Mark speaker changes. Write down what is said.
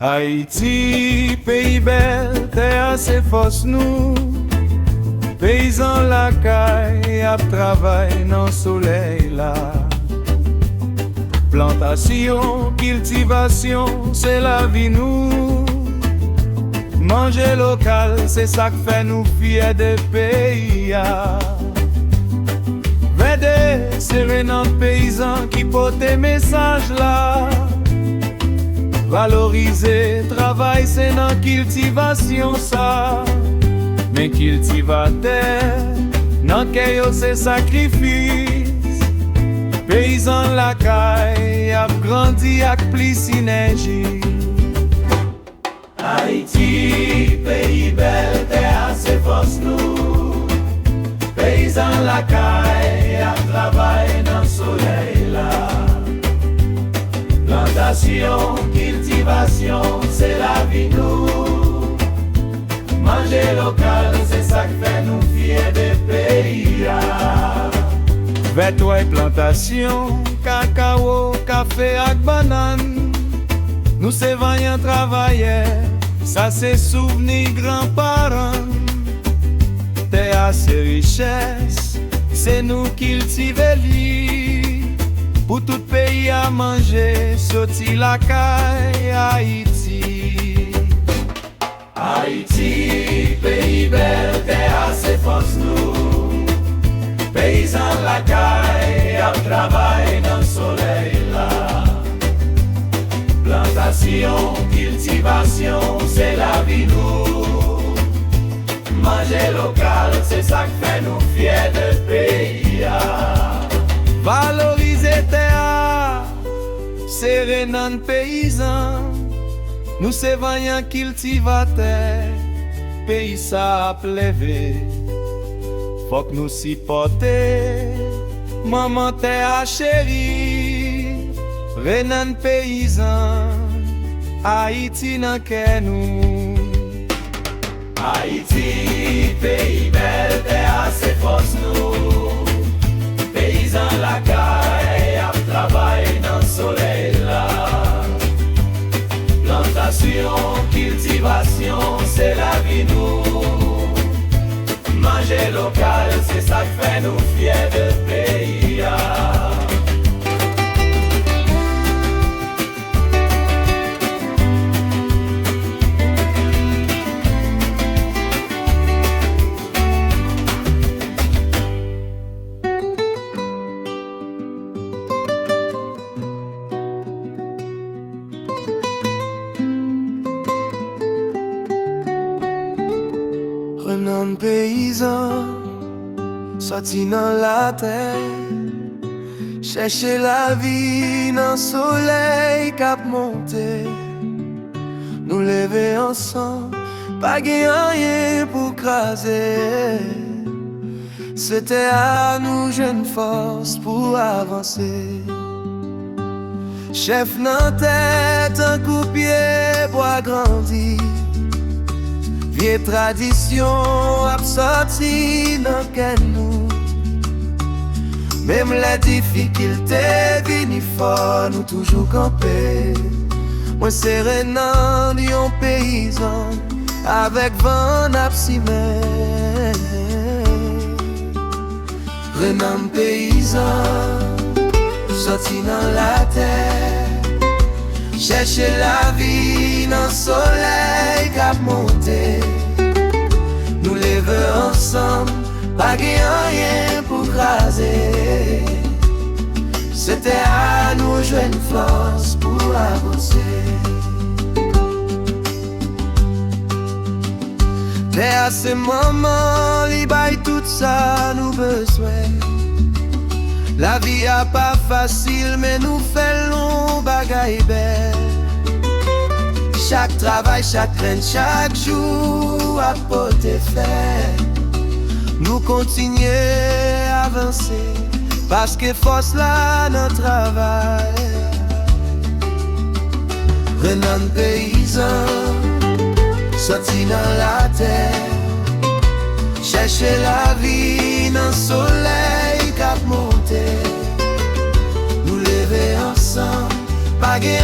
Speaker 1: Haïti, pays bel, terre c'est force nous. Paysan la caille, ap travail dans soleil là. Plantation, cultivation, c'est la vie nous. Manger local, c'est ça qui fait nous fiers de pays. Vede, c'est un paysan qui porte message là. Valoriser, travail, c'est dans cultivation ça. Mais cultivateur, dans kayo c'est sacrifice. Paysan la caille, a grandi avec plus synergie. Haïti, pays bel, terre c'est force nous. Paysan la caille, a travail dans le soleil là. Plantation, cultivation, c'est la vie nous. Manger local, c'est ça qui fait nous fiers des pays. Vêtements et plantation, cacao, café et banane. Nous c'est vaillant travailler, ça c'est souvenir grands-parents. Terre c'est richesse, c'est nous cultiver li. Pour tout pays à manger, sorti la caille Haïti. Haïti, pays bel, terre c'est force nous. Paysan la caille, à travail dans le soleil là. Plantation, cultivation, c'est la vie nous. Manger local, c'est ça qui fait nous fiers de pays. Valoriser terre, c'est renan paysan. Nous c'est vaillant cultivateur, pays ça a plevé. Faut que nous supporter, maman terre chérie. Renan paysan, Haïti nan kè nous. Haïti, pays bel, terre c'est force nous. Paysan la caille, a travail dans le soleil là. Plantation, cultivation, c'est la vie nous. Manger local, c'est ça qui fait nous fiers de pays. Renan paysan, sorti dans la terre, chercher la vie dans le soleil cap monté. Nous lever ensemble, pas gagner rien pour craser. C'était à nous jeunes forces pour avancer. Chef nan tête, un coup de pied pour agrandir. Vieille tradition absorti dans quel nous. Même la difficulté vini fort, nous toujours camper. Moi c'est Renan, yon paysan, avec vent absimé. Renan paysan, sorti dans la terre, chercher la vie dans le soleil cap monté. Nous lever ensemble, pas gagner rien pour craser. C'était à nous jouer une force pour avancer. Terre c'est maman, li baille tout ça nous besoin. La vie a pas facile, mais nous fait long bagaille belle. Chaque travail, chaque graine, chaque jour à porter fait. Nous continuer à avancer, parce que force là notre travail. Renan paysan, sorti dans la terre, chercher la vie dans le soleil cap monté. Nous lever ensemble, pas gagner